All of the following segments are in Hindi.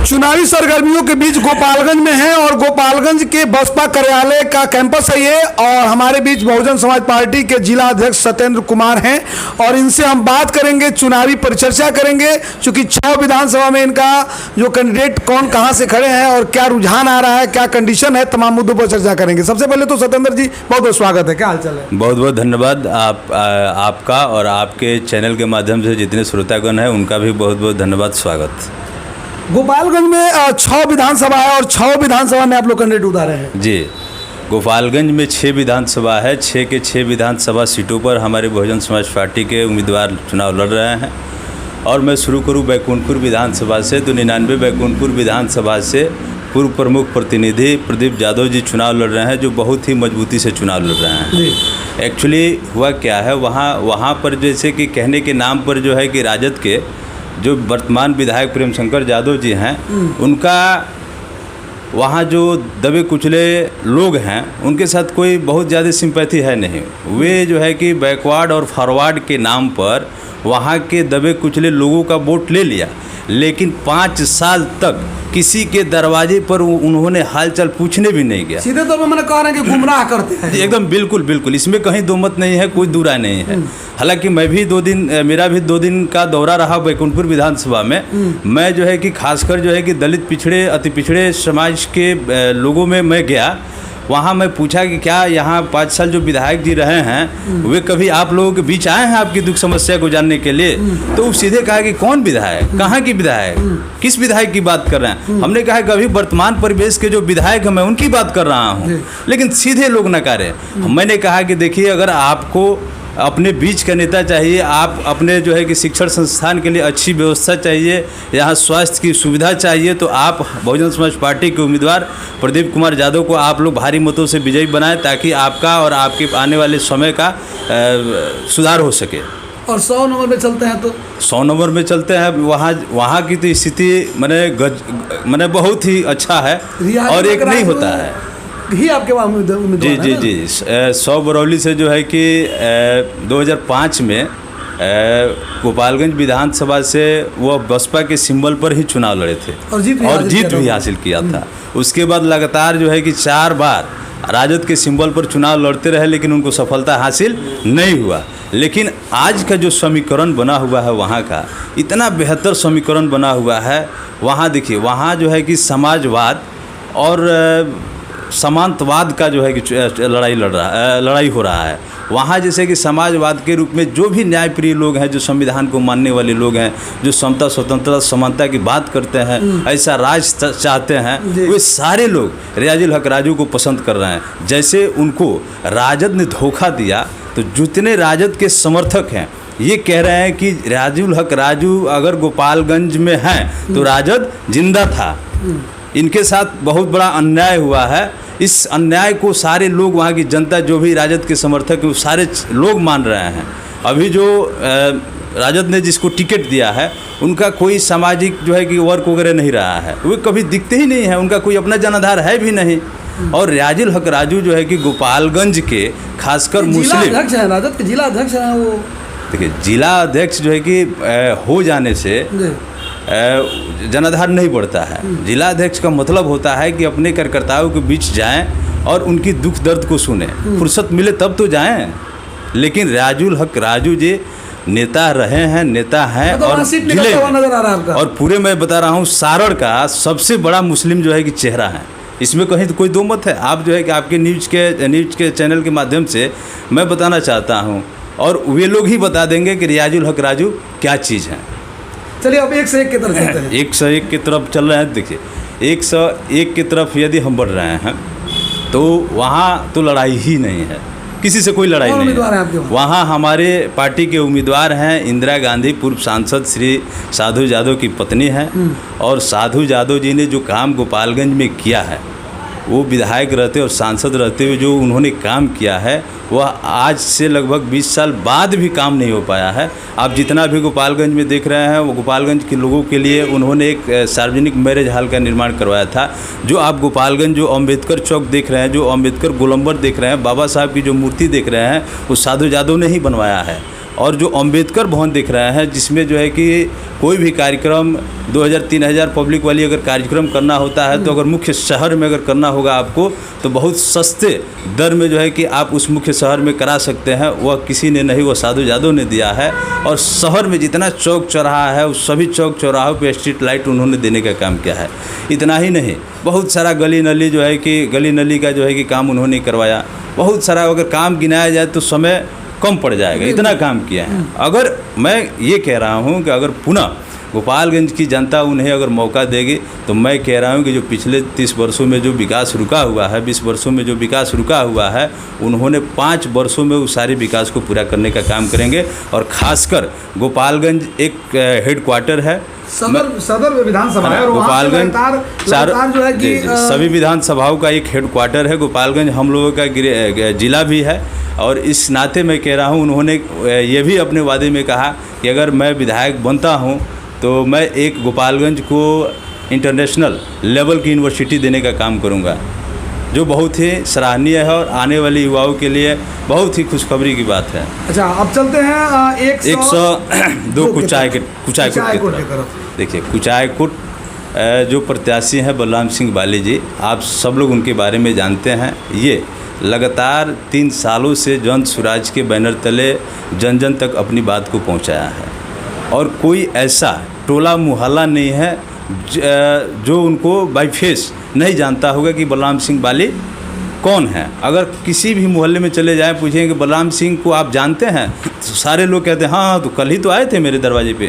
चुनावी सरगर्मियों के बीच गोपालगंज में है और गोपालगंज के बसपा कार्यालय का कैंपस है ये। और हमारे बीच बहुजन समाज पार्टी के जिला अध्यक्ष सत्येंद्र कुमार हैं और इनसे हम बात करेंगे, चुनावी परिचर्चा करेंगे। चूंकि 6 विधानसभा में इनका जो कैंडिडेट कौन कहां से खड़े हैं और क्या रुझान आ रहा है, क्या कंडीशन है, तमाम मुद्दों पर चर्चा करेंगे। सबसे पहले तो सत्येंद्र जी बहुत बहुत स्वागत है, क्या हाल चाल है? बहुत बहुत धन्यवाद आपका और आपके चैनल के माध्यम से जितने श्रोतागण हैं उनका भी बहुत बहुत धन्यवाद, स्वागत। गोपालगंज में 6 विधानसभा है और 6 विधानसभा में आप लोग कैंडिडेट उतारे हैं जी। गोपालगंज में 6 विधानसभा है, 6 के 6 विधानसभा सीटों पर हमारे बहुजन समाज पार्टी के उम्मीदवार चुनाव लड़ रहे हैं। और मैं शुरू करूं बैकुंठपुर विधानसभा से, तो 99 बैकुंठपुर विधानसभा से पूर्व प्रमुख प्रतिनिधि प्रदीप यादव जी चुनाव लड़ रहे हैं, जो बहुत ही मजबूती से चुनाव लड़ रहे हैं। एक्चुअली हुआ क्या है, वहाँ पर जैसे कि कहने के नाम पर जो है कि राजद के जो वर्तमान विधायक प्रेम शंकर यादव जी हैं, उनका वहाँ जो दबे कुचले लोग हैं उनके साथ कोई बहुत ज़्यादा सिंपैथी है नहीं। वे जो है कि बैकवर्ड और फॉरवर्ड के नाम पर वहाँ के दबे कुचले लोगों का वोट ले लिया, लेकिन 5 साल तक किसी के दरवाजे पर उन्होंने हालचाल पूछने भी नहीं गया। सीधे तौर पर मैंने कहा कि गुमराह करते हैं एकदम, बिल्कुल बिल्कुल, इसमें कहीं दो मत नहीं है, कोई दूरा नहीं है। हालांकि मैं भी मेरा भी 2 दिन का दौरा रहा बैकुंठपुर विधानसभा में। मैं जो है कि खासकर जो है कि दलित पिछड़े अति पिछड़े समाज के लोगों में मैं गया। वहाँ मैं पूछा कि क्या यहाँ 5 साल जो विधायक जी रहे हैं वे कभी आप लोगों के बीच आए हैं आपकी दुख समस्या को जानने के लिए? तो वो सीधे कहा कि कौन विधायक, कहाँ की विधायक, किस विधायक की बात कर रहे हैं? हमने कहा कि अभी वर्तमान परिवेश के जो विधायक हैं मैं उनकी बात कर रहा हूँ, लेकिन सीधे लोग नकारे। मैंने कहा कि देखिए, अगर आपको अपने बीच का नेता चाहिए, आप अपने जो है कि शिक्षण संस्थान के लिए अच्छी व्यवस्था चाहिए, यहाँ स्वास्थ्य की सुविधा चाहिए, तो आप बहुजन समाज पार्टी के उम्मीदवार प्रदीप कुमार यादव को आप लोग भारी मतों से विजयी बनाएं, ताकि आपका और आपके आने वाले समय का सुधार हो सके। और 100 नंबर में चलते हैं तो 100 नंबर में चलते हैं, वहाँ की तो स्थिति मैंने बहुत ही अच्छा है और एक नहीं होता है ही आपके वहाँ जी 100 बरौली से जो है कि 2005 में गोपालगंज विधानसभा से वो बसपा के सिंबल पर ही चुनाव लड़े थे और जीत भी हासिल किया था। उसके बाद लगातार जो है कि 4 बार राजद के सिंबल पर चुनाव लड़ते रहे, लेकिन उनको सफलता हासिल नहीं हुआ। लेकिन आज का जो समीकरण बना हुआ है वहाँ का, इतना बेहतर समीकरण बना हुआ है। वहाँ देखिए, वहाँ जो है कि समाजवाद और समांतवाद का जो है कि लड़ाई हो रहा है। वहाँ जैसे कि समाजवाद के रूप में जो भी न्यायप्रिय लोग हैं, जो संविधान को मानने वाले लोग हैं, जो समता स्वतंत्रता समानता की बात करते हैं, ऐसा राज चाहते हैं, वे सारे लोग रियाजुल हक राजू को पसंद कर रहे हैं। जैसे उनको राजद ने धोखा दिया, तो जितने राजद के समर्थक हैं ये कह रहे हैं कि रियाजुल हक राजू अगर गोपालगंज में हैं तो राजद जिंदा था। इनके साथ बहुत बड़ा अन्याय हुआ है। इस अन्याय को सारे लोग, वहाँ की जनता, जो भी राजद के समर्थक हैं, वो सारे लोग मान रहे हैं। अभी जो राजद ने जिसको टिकट दिया है उनका कोई सामाजिक जो है कि वर्क वगैरह नहीं रहा है, वे कभी दिखते ही नहीं है, उनका कोई अपना जनाधार है भी नहीं। और रियाजुल हक राजू जो है कि गोपालगंज के खासकर मुस्लिम अध्यक्ष है, राजद के जिला अध्यक्ष हैं। वो देखिए, जिला अध्यक्ष जो है कि हो जाने से जनाधार नहीं बढ़ता है। जिला अध्यक्ष का मतलब होता है कि अपने कार्यकर्ताओं के बीच जाएं और उनकी दुख दर्द को सुने, फुर्सत मिले तब तो जाएं। लेकिन रियाजुल हक राजू जी नेता रहे हैं, नेता हैं और जिले और पूरे मैं बता रहा हूँ सारण का सबसे बड़ा मुस्लिम जो है कि चेहरा है। इसमें कहीं तो कोई दो मत है। आप जो है कि आपके न्यूज़ के चैनल के माध्यम से मैं बताना चाहता हूँ, और वे लोग ही बता देंगे कि रियाजुल हक राजू क्या चीज़ है। चलिए अब 101 की तरफ चलते हैं। 101 की तरफ चल रहे हैं। देखिए, 101 की तरफ यदि हम बढ़ रहे हैं तो वहाँ तो लड़ाई ही नहीं है, किसी से कोई लड़ाई नहीं है। वहाँ हमारे पार्टी के उम्मीदवार हैं इंदिरा गांधी, पूर्व सांसद श्री साधु यादव की पत्नी हैं। और साधु यादव जी ने जो काम गोपालगंज में किया है, वो विधायक रहते और सांसद रहते हुए जो उन्होंने काम किया है, वह आज से लगभग 20 साल बाद भी काम नहीं हो पाया है। आप जितना भी गोपालगंज में देख रहे हैं, वो गोपालगंज के लोगों के लिए उन्होंने एक सार्वजनिक मैरिज हॉल का निर्माण करवाया था। जो आप गोपालगंज जो अम्बेडकर चौक देख रहे हैं, जो अम्बेडकर गोलंबर देख रहे हैं, बाबा साहब की जो मूर्ति देख रहे हैं, वो साधु यादव ने ही बनवाया है। और जो अंबेडकर भवन दिख रहा है, जिसमें जो है कि कोई भी कार्यक्रम 2000-3000 पब्लिक वाली अगर कार्यक्रम करना होता है तो अगर मुख्य शहर में अगर करना होगा आपको तो बहुत सस्ते दर में जो है कि आप उस मुख्य शहर में करा सकते हैं। वह किसी ने नहीं, वह साधु यादव ने दिया है। और शहर में जितना चौक चौराहा है उस सभी चौक चौराहों पे स्ट्रीट लाइट उन्होंने देने का काम किया है। इतना ही नहीं, बहुत सारा गली नली जो है कि गली नली का जो है कि काम उन्होंने करवाया। बहुत सारा अगर काम गिनाया जाए तो समय कम पड़ जाएगा, इतना काम किया है। अगर मैं ये कह रहा हूँ कि अगर पुनः गोपालगंज की जनता उन्हें अगर मौका देगी तो मैं कह रहा हूँ कि जो पिछले 30 वर्षों में जो विकास रुका हुआ है, 20 वर्षों में जो विकास रुका हुआ है, उन्होंने 5 वर्षों में उस सारे विकास को पूरा करने का काम करेंगे। और ख़ासकर गोपालगंज एक हेडक्वार्टर है, सदर विधानसभा है और गोपालगंज लगातार जो है कि सभी विधानसभाओं का एक हेडक्वार्टर है। गोपालगंज हम लोगों का जिला भी है। और इस नाते मैं कह रहा हूँ, उन्होंने ये भी अपने वादे में कहा कि अगर मैं विधायक बनता हूँ तो मैं एक गोपालगंज को इंटरनेशनल लेवल की यूनिवर्सिटी देने का काम करूँगा, जो बहुत ही सराहनीय है और आने वाले युवाओं के लिए बहुत ही खुशखबरी की बात है। अच्छा, अब चलते हैं 102 कुचायकोट की तरफ। देखिए, कुचायकोट जो प्रत्याशी हैं बलराम सिंह बाली जी, आप सब लोग उनके बारे में जानते हैं। ये लगातार 3 सालों से जन स्वराज के बैनर तले जन जन तक अपनी बात को पहुंचाया है। और कोई ऐसा टोला मुहल्ला नहीं है जो उनको बाई फेस नहीं जानता होगा कि बलराम सिंह बाली कौन है। अगर किसी भी मोहल्ले में चले जाएं, पूछें कि बलराम सिंह को आप जानते हैं, तो सारे लोग कहते हैं हाँ तो कल ही तो आए थे मेरे दरवाजे पे।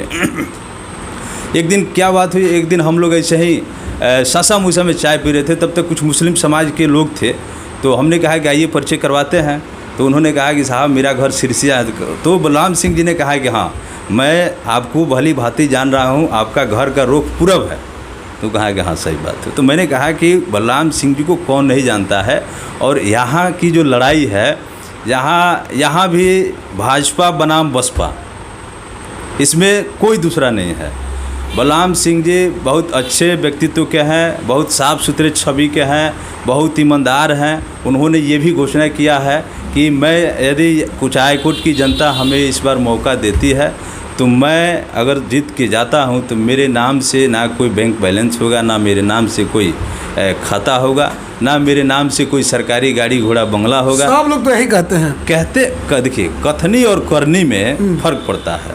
एक दिन क्या बात हुई, एक दिन हम लोग ऐसे ही सासा मूसा में चाय पी रहे थे, तब तक कुछ मुस्लिम समाज के लोग थे। तो हमने कहा कि आइए परिचय करवाते हैं। तो उन्होंने कहा कि साहब मेरा घर सिरसिया है। तो बलराम सिंह जी ने कहा कि हाँ मैं आपको भली भांति जान रहा हूँ, आपका घर का रुख पूरब है। तो कहा कि हाँ सही बात है। तो मैंने कहा कि बलराम सिंह जी को कौन नहीं जानता है। और यहाँ की जो लड़ाई है, यहाँ भी भाजपा बनाम बसपा, इसमें कोई दूसरा नहीं है। बलराम सिंह जी बहुत अच्छे व्यक्तित्व के हैं, बहुत साफ़ सुथरे छवि के हैं, बहुत ईमानदार हैं। उन्होंने ये भी घोषणा किया है कि मैं यदि कुचायकोट की जनता हमें इस बार मौका देती है तो मैं अगर जीत के जाता हूं तो मेरे नाम से ना कोई बैंक बैलेंस होगा, ना मेरे नाम से कोई खाता होगा, ना मेरे नाम से कोई सरकारी गाड़ी घोड़ा बंगला होगा। सब लोग तो यही कहते हैं। देखिए, कथनी और करनी में फ़र्क पड़ता है।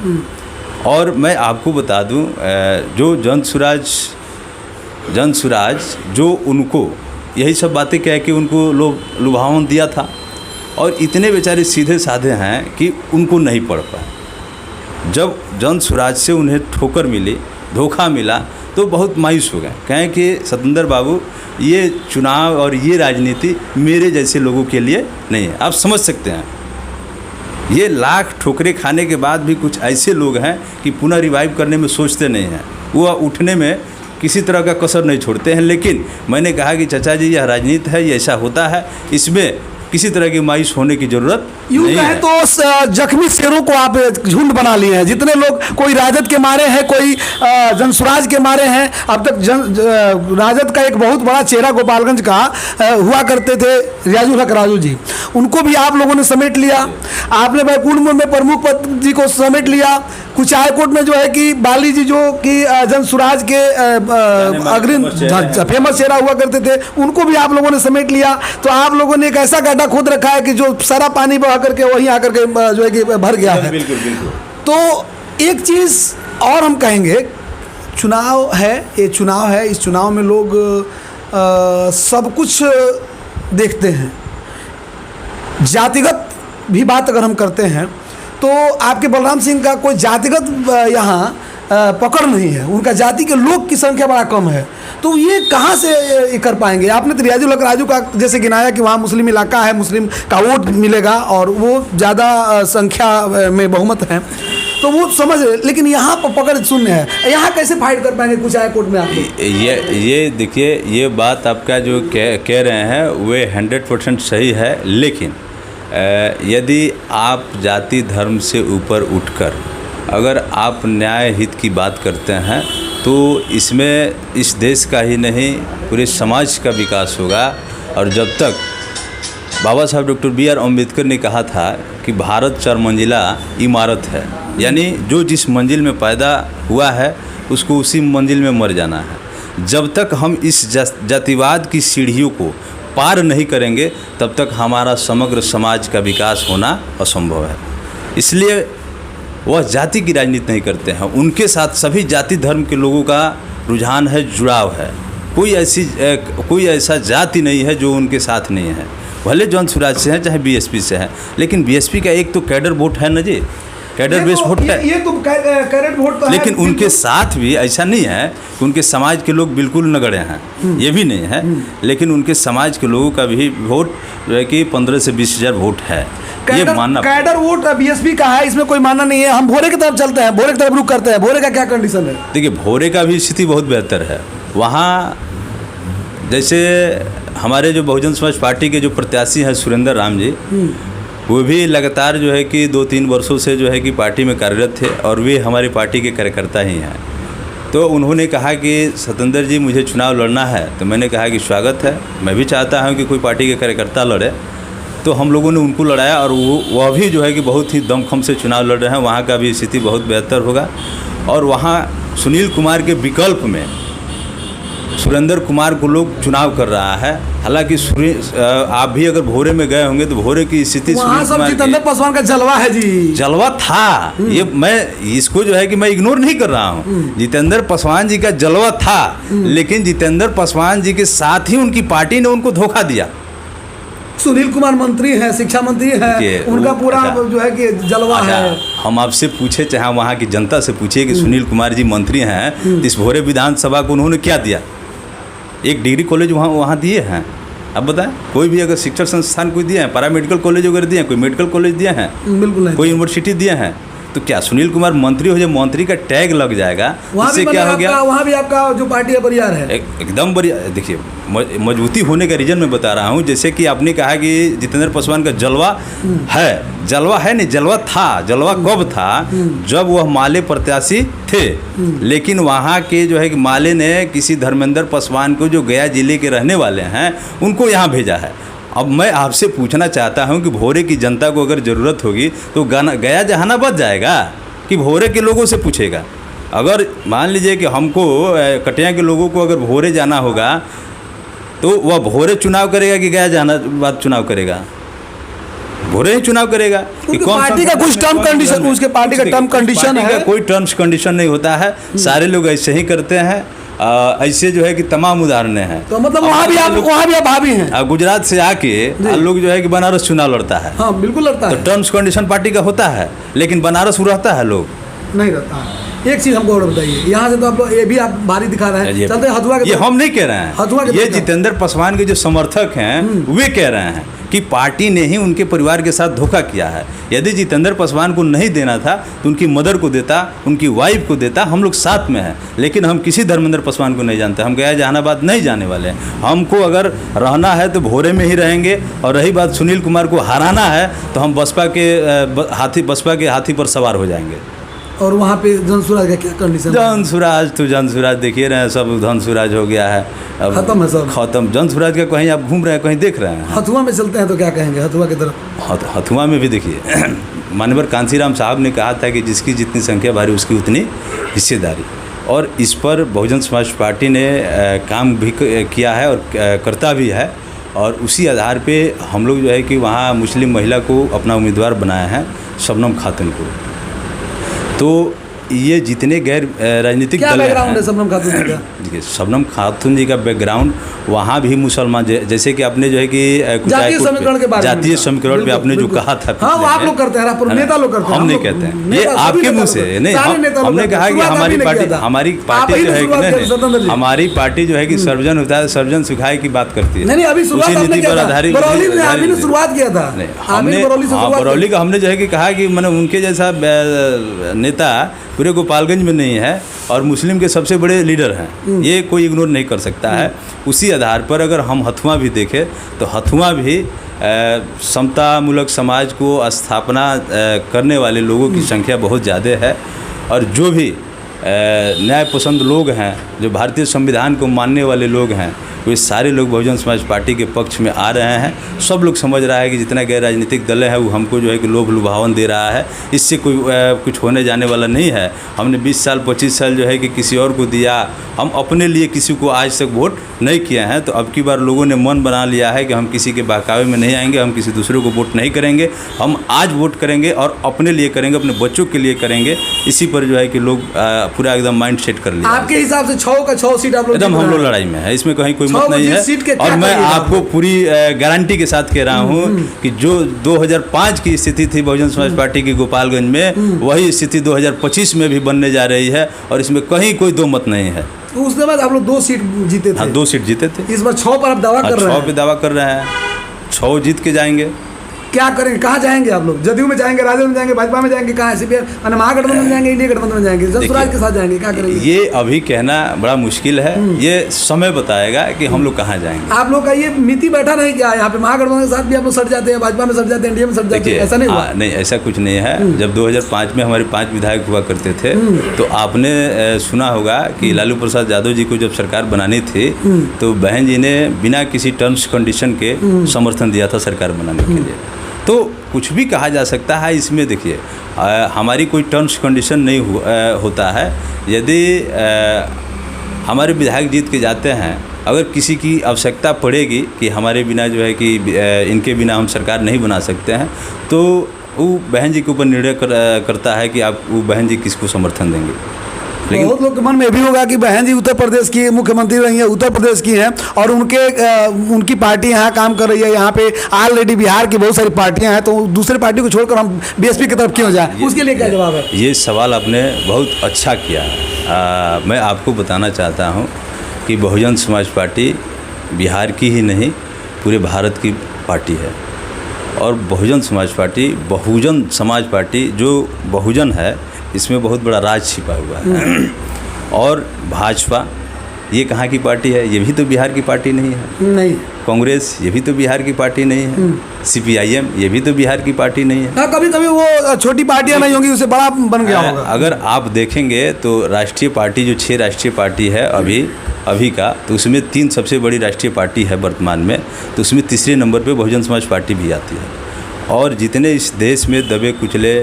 और मैं आपको बता दूं, जो जन स्वराज जो उनको यही सब बातें कह के उनको लुभावन दिया था, और इतने बेचारे सीधे साधे हैं कि उनको नहीं पढ़ पाए। जब जन स्वराज से उन्हें ठोकर मिली, धोखा मिला, तो बहुत मायूस हो गए। कहें कि सतेंद्र बाबू, ये चुनाव और ये राजनीति मेरे जैसे लोगों के लिए नहीं है। आप समझ सकते हैं, ये लाख ठोकरे खाने के बाद भी कुछ ऐसे लोग हैं कि पुनः रिवाइव करने में सोचते नहीं हैं, वो उठने में किसी तरह का कसर नहीं छोड़ते हैं। लेकिन मैंने कहा कि चाचा जी, यह राजनीति है, ये ऐसा होता है, इसमें किसी तरह की मायूस होने की जरूरत नहीं है। तो जख्मी शेरों को आप झुंड बना लिए हैं। जितने लोग, कोई राजद के मारे हैं, कोई जनसुराज के मारे हैं। अब तक राजद का एक बहुत बड़ा चेहरा गोपालगंज का हुआ करते थे रियाजुल हक राजू जी, उनको भी आप लोगों ने समेट लिया। आपने बैकुंठ में प्रमुख पद जी को समेट लिया। कुचायकोट में जो है कि बाली जी जो कि जनसुराज के अग्रिम फेमस चेहरा हुआ करते थे, उनको भी आप लोगों ने समेट लिया। तो आप लोगों ने एक ऐसा गड्ढा खोद रखा है कि जो सारा पानी बहा करके वहीं आकर के जो है कि भर गया है। बिल्कुल बिल्कुल। तो एक चीज़ और हम कहेंगे, चुनाव है, ये चुनाव है, इस चुनाव में लोग सब कुछ देखते हैं। जातिगत भी बात अगर हम करते हैं तो आपके बलराम सिंह का कोई जातिगत यहाँ पकड़ नहीं है, उनका जाति के लोग की संख्या बड़ा कम है। तो ये कहाँ से कर पाएंगे? आपने तो रियाजुल हक राजू का जैसे गिनाया कि वहाँ मुस्लिम इलाका है, मुस्लिम का वोट मिलेगा और वो ज़्यादा संख्या में बहुमत है, तो वो समझ रहे। लेकिन यहाँ पर पकड़ शून्य है। यहाँ कैसे फाइट कर पाएंगे कुचायकोट में आप? ये देखिए, ये बात आपका जो कह रहे हैं वे 100% सही है। लेकिन यदि आप जाति धर्म से ऊपर उठकर अगर आप न्याय हित की बात करते हैं तो इसमें इस देश का ही नहीं पूरे समाज का विकास होगा। और जब तक बाबा साहब डॉक्टर बी.आर. अम्बेडकर ने कहा था कि भारत 4 मंजिला इमारत है, यानी जो जिस मंजिल में पैदा हुआ है उसको उसी मंजिल में मर जाना है। जब तक हम इस जातिवाद की सीढ़ियों को पार नहीं करेंगे तब तक हमारा समग्र समाज का विकास होना असंभव है। इसलिए वह जाति की राजनीति नहीं करते हैं, उनके साथ सभी जाति धर्म के लोगों का रुझान है, जुड़ाव है। कोई ऐसा जाति नहीं है जो उनके साथ नहीं है, भले जौन स्वराज से हैं चाहे बीएसपी से हैं, लेकिन बीएसपी का एक तो कैडर वोट है ना जी, कैडर बेस्ड वोट है, ये तो कैडर वोट तो लेकिन उनके साथ भी ऐसा नहीं है कि उनके समाज के लोग बिल्कुल नगड़े हैं, ये भी नहीं है, लेकिन उनके समाज के लोगों का भी वोट जो है कि 15 से 20 हज़ार वोट है, ये मानना। कैडर वोट बीएसपी का है, इसमें कोई मानना नहीं है। हम भोरे की तरफ चलते हैं, भोरे की तरफ रुख करते हैं। भोरे का क्या कंडीशन है? देखिए, भोरे का भी स्थिति बहुत बेहतर है। वहाँ जैसे हमारे जो बहुजन समाज पार्टी के जो प्रत्याशी हैं सुरेंद्र राम जी, वो भी लगातार जो है कि 2-3 वर्षों से जो है कि पार्टी में कार्यरत थे और वे हमारी पार्टी के कार्यकर्ता ही हैं। तो उन्होंने कहा कि सतेंद्र जी मुझे चुनाव लड़ना है, तो मैंने कहा कि स्वागत है, मैं भी चाहता हूं कि कोई पार्टी के कार्यकर्ता लड़े। तो हम लोगों ने उनको लड़ाया और वह भी जो है कि बहुत ही दमखम से चुनाव लड़ रहे हैं। वहाँ का भी स्थिति बहुत बेहतर होगा। और वहाँ सुनील कुमार के विकल्प में सुरेंद्र कुमार को लोग चुनाव कर रहा है। हालांकि आप भी अगर भोरे में गए होंगे तो भोरे की स्थिति वहाँ सब जितेंद्र पासवान का जलवा है जी, जलवा था। ये मैं इसको जो है कि मैं इग्नोर नहीं कर रहा हूँ, जितेंद्र पासवान जी का जलवा था, लेकिन जितेंद्र पासवान जी के साथ ही उनकी पार्टी ने उनको धोखा दिया। सुनील कुमार मंत्री हैं, शिक्षा मंत्री हैं, उनका पूरा जो है कि जलवा है। हम आपसे पूछे, चाहे वहाँ की जनता से पूछिए कि सुनील कुमार जी मंत्री हैं तो इस भोरे विधानसभा को उन्होंने क्या दिया? एक डिग्री कॉलेज वहाँ दिए हैं। अब बताएं, कोई भी अगर शिक्षण संस्थान कोई दिए हैं, पैरा मेडिकल कॉलेज वगैरह दिए हैं, कोई मेडिकल कॉलेज दिए हैं? बिल्कुल नहीं। कोई यूनिवर्सिटी दिए हैं? तो क्या सुनील कुमार मंत्री हो जाए, मंत्री का टैग लग जाएगा, इससे क्या हो गया? वहाँ भी आपका जो पार्टी है बरियार है, एकदम बढ़िया। देखिए, मजबूती होने का रीजन मैं बता रहा हूँ। जैसे कि आपने कहा कि जितेंद्र पासवान का जलवा है, जलवा है नहीं, जलवा था। जलवा कब था? जब वह माले प्रत्याशी थे, लेकिन वहाँ के जो है कि माले ने किसी धर्मेंद्र पासवान को, जो गया जिले के रहने वाले हैं, उनको यहाँ भेजा है। अब मैं आपसे पूछना चाहता हूं कि भोरे की जनता को अगर ज़रूरत होगी तो गया जहानाबाद जाएगा कि भोरे के लोगों से पूछेगा? अगर मान लीजिए कि हमको कटिया के लोगों को अगर भोरे जाना होगा तो वह भोरे चुनाव करेगा कि गया जहानाबाद चुनाव करेगा? भोरे ही चुनाव करेगा। कि कौन पार्टी का कुछ टर्म कंडीशन, उसके पार्टी का टर्म कंडीशन है? कोई टर्म्स कंडीशन नहीं होता है, सारे लोग ऐसे ही करते हैं। ऐसे जो है कि तमाम उदाहरण हैं। तो मतलब वहाँ भी आप भाभी हैं। गुजरात से आके लोग जो है कि बनारस चुनाव लड़ता है। हाँ, बिल्कुल लड़ता है। तो टर्म्स कंडीशन पार्टी का होता है, लेकिन बनारस वो रहता है, लोग नहीं रहता है। एक चीज हमको और बताइए, यहाँ से तो आप ये भी आप भारी दिखा रहे हैं, चलते हथुआ के। ये हम नहीं कह रहे हैं, हथुआ के ये जितेंद्र पासवान के जो समर्थक हैं वे कह रहे हैं कि पार्टी ने ही उनके परिवार के साथ धोखा किया है। यदि जितेंद्र पासवान को नहीं देना था तो उनकी मदर को देता, उनकी वाइफ को देता। हम लोग साथ में हैं, लेकिन हम किसी धर्मेंद्र पासवान को नहीं जानते। हम गया जहानाबाद नहीं जाने वाले हैं। हमको अगर रहना है तो भोरे में ही रहेंगे। और रही बात सुनील कुमार को हराना है तो हम बसपा के हाथी पर सवार हो जाएंगे। और वहाँ पे जनसुराज का क्या कंडीशन? जनसुराज देखिए रहे हैं, सब धनसुराज हो गया है, खत्म है सब, खत्म। जनसुराज का कहीं आप घूम रहे हैं, कहीं देख रहे हैं? हथुआ में चलते हैं तो क्या कहेंगे हथुआ की तरफ? हथुआ में भी देखिए मानवर कांसीराम साहब ने कहा था कि जिसकी जितनी संख्या भारी उसकी उतनी हिस्सेदारी। और इस पर बहुजन समाज पार्टी ने काम भी किया है और करता भी है। और उसी आधार पे हम लोग जो है कि वहाँ मुस्लिम महिला को अपना उम्मीदवार बनाया है, शबनम खातून को। तो ये जितने गैर राजनीतिक दल बैकग्राउंड है शबनम खातून जी का? देखिए, शबनम खातून जी का बैकग्राउंड वहाँ भी मुसलमान, जैसे कि आपने जो है कि जातीय समीकरण के बारे में, जातीय समीकरण पे आपने जो कहा था, हाँ, वो आप लोग करते हैं, नेता लोग करते हैं, हम नहीं कहते हैं, ये आपके मुँह से नहीं। हमने कहा कि हमारी पार्टी जो है कि हमारी पार्टी जो है कि सर्वजन होता है, सर्वजन सुखाए की बात करती है। उसी नीति पर आधारित शुरुआत किया था हमने। बरौली का हमने जो है कि कहा कि मैंने उनके जैसा नेता पूरे गोपालगंज में नहीं है और मुस्लिम के सबसे बड़े लीडर हैं, ये कोई इग्नोर नहीं कर सकता है। उसी आधार पर अगर हम हथुआ भी देखें तो हथुआ भी समतामूलक समाज को स्थापना करने वाले लोगों की संख्या बहुत ज़्यादा है। और जो भी न्याय पसंद लोग हैं, जो भारतीय संविधान को मानने वाले लोग हैं, वे सारे लोग बहुजन समाज पार्टी के पक्ष में आ रहे हैं। सब लोग समझ रहा है कि जितना गैर राजनीतिक दल है वो हमको जो है कि लोभ लुभावन दे रहा है, इससे कोई कुछ होने जाने वाला नहीं है। हमने 20 साल 25 साल जो है कि किसी और को दिया, हम अपने लिए किसी को आज तक वोट नहीं किए हैं। तो अब की बार लोगों ने मन बना लिया है कि हम किसी के बहकावे में नहीं आएंगे, हम किसी दूसरे को वोट नहीं करेंगे, हम आज वोट करेंगे और अपने लिए करेंगे, अपने बच्चों के लिए करेंगे। इसी पर जो है कि लोग पूरा एकदम माइंड सेट कर लिया। आपके हिसाब से 6 का 6 सीट आप लोग एकदम हम लोग लड़ाई में है, इसमें कहीं कोई मत नहीं है। और मैं आपको पूरी गारंटी के साथ कह रहा हूँ कि जो 2005 की स्थिति थी बहुजन समाज पार्टी की गोपालगंज में, वही स्थिति 2025 में भी बनने जा रही है और इसमें कहीं कोई दो मत नहीं है। तो उसके बाद आप लोग 2 सीट जीते थे। हाँ, 2 सीट जीते थे। इस बार 6 पर आप दावा कर रहे हैं। 6 पे दावा कर रहे हैं, 6 जीत के जाएंगे। क्या करेंगे, कहाँ जाएंगे आप लोग? जदयू में जाएंगे, राजद में जाएंगे, भाजपा में जाएंगे, कहाँ सीपीएम महागठबंधन में जाएंगे, इंडिया गठबंधन में जाएंगे, जनसुराज के साथ जाएंगे, क्या करेंगे? ये अभी कहना बड़ा मुश्किल है, ये समय बताएगा कि हम लोग कहाँ जाएंगे। आप लोग का ये नीति बैठा नहीं क्या? यहाँ पे महागठबंधन के साथ भी आप लोग सट जाते हैं, भाजपा में सट जाते हैं, इंडिया में सट जाते हैं, ऐसा नहीं हुआ? नहीं, ऐसा कुछ नहीं है। जब 2005 में हमारे 5 विधायक हुआ करते थे, तो आपने सुना होगा कि लालू प्रसाद यादव जी को जब सरकार बनानी थी, तो बहन जी ने बिना किसी टर्म्स कंडीशन के समर्थन दिया था सरकार बनाने के लिए। तो कुछ भी कहा जा सकता है इसमें। देखिए, हमारी कोई टर्म्स कंडीशन नहीं होता है। यदि हमारे विधायक जीत के जाते हैं, अगर किसी की आवश्यकता पड़ेगी कि हमारे बिना जो है कि इनके बिना हम सरकार नहीं बना सकते हैं, तो वो बहन जी के ऊपर निर्णय करता है कि आप वो बहन जी किसको समर्थन देंगे। बहुत लोग के मन में भी होगा कि बहन जी उत्तर प्रदेश की मुख्यमंत्री रही हैं, उत्तर प्रदेश की हैं और उनकी पार्टी यहाँ काम कर रही है। यहाँ पे ऑलरेडी बिहार की बहुत सारी पार्टियां हैं, तो दूसरे पार्टी को छोड़कर हम बीएसपी की तरफ क्यों जाएं? उसके लिए क्या जवाब है? ये सवाल आपने बहुत अच्छा किया। मैं आपको बताना चाहता हूँ कि बहुजन समाज पार्टी बिहार की ही नहीं, पूरे भारत की पार्टी है। और बहुजन समाज पार्टी जो बहुजन है, इसमें बहुत बड़ा राज छिपा हुआ है। और भाजपा ये कहाँ की पार्टी है? ये भी तो बिहार की पार्टी नहीं है। नहीं। कांग्रेस ये भी तो बिहार की पार्टी नहीं है। सीपीआईएम ये भी तो बिहार की पार्टी नहीं है। कभी कभी वो छोटी पार्टियां नहीं होंगी, उससे बड़ा बन गया होगा। अगर आप देखेंगे तो राष्ट्रीय पार्टी जो 6 राष्ट्रीय पार्टी है अभी का, तो उसमें 3 सबसे बड़ी राष्ट्रीय पार्टी है वर्तमान में, तो उसमें तीसरे नंबर पे बहुजन समाज पार्टी भी आती है। और जितने इस देश में दबे कुचले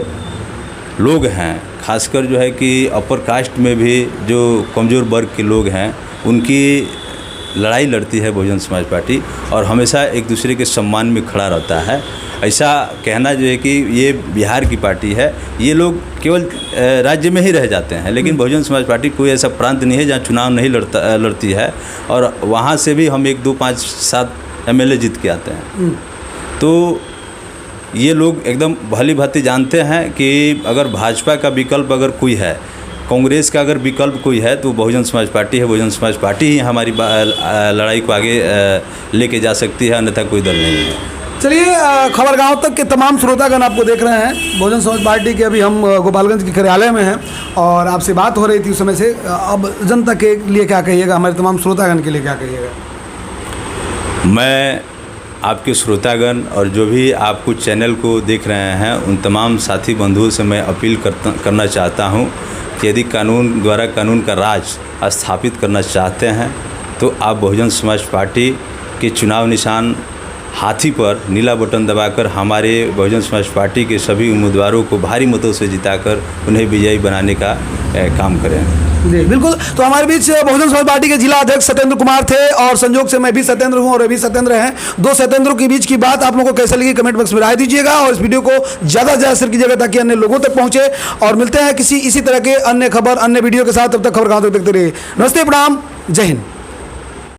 लोग हैं, खासकर जो है कि अपर कास्ट में भी जो कमज़ोर वर्ग के लोग हैं, उनकी लड़ाई लड़ती है बहुजन समाज पार्टी और हमेशा एक दूसरे के सम्मान में खड़ा रहता है। ऐसा कहना जो है कि ये बिहार की पार्टी है, ये लोग केवल राज्य में ही रह जाते हैं, लेकिन बहुजन समाज पार्टी कोई ऐसा प्रांत नहीं है जहाँ चुनाव नहीं लड़ती है। और वहाँ से भी हम 1, 2, 5, 7 MLA जीत के आते हैं। तो ये लोग एकदम भली भांति जानते हैं कि अगर भाजपा का विकल्प अगर कोई है, कांग्रेस का अगर विकल्प कोई है, तो बहुजन समाज पार्टी है। बहुजन समाज पार्टी ही हमारी लड़ाई को आगे लेके जा सकती है, अन्यथा कोई दल नहीं है। चलिए, खबरगांव तक के तमाम श्रोतागण आपको देख रहे हैं। बहुजन समाज पार्टी के अभी हम गोपालगंज के कार्यालय में हैं और आपसे बात हो रही थी उस समय से। अब जनता के लिए क्या कहिएगा, हमारे तमाम श्रोतागण के लिए क्या कहिएगा? मैं आपके श्रोतागण और जो भी आपको चैनल को देख रहे हैं, उन तमाम साथी बंधुओं से मैं अपील करना चाहता हूं कि यदि कानून का राज स्थापित करना चाहते हैं, तो आप बहुजन समाज पार्टी के चुनाव निशान हाथी पर नीला बटन दबाकर हमारे बहुजन समाज पार्टी के सभी उम्मीदवारों को भारी मतों से जिताकर उन्हें विजयी बनाने का काम करें। जी बिल्कुल। तो हमारे बीच बहुजन समाज पार्टी के जिला अध्यक्ष सत्येंद्र कुमार थे और संयोग से मैं भी सत्येंद्र हूं और अभी सत्येंद्र हैं। 2 सत्येंद्रों के बीच की बात आप लोगों को कैसे लगी, कमेंट बॉक्स में राय दीजिएगा और इस वीडियो को ज़्यादा से ज़्यादा शेयर कीजिएगा ताकि अन्य लोगों तक पहुंचे। और मिलते हैं किसी इसी तरह के अन्य खबर अन्य वीडियो के साथ। तब तक खबरगांव तक देखते रहिए। नमस्ते, प्रणाम, जय हिंद।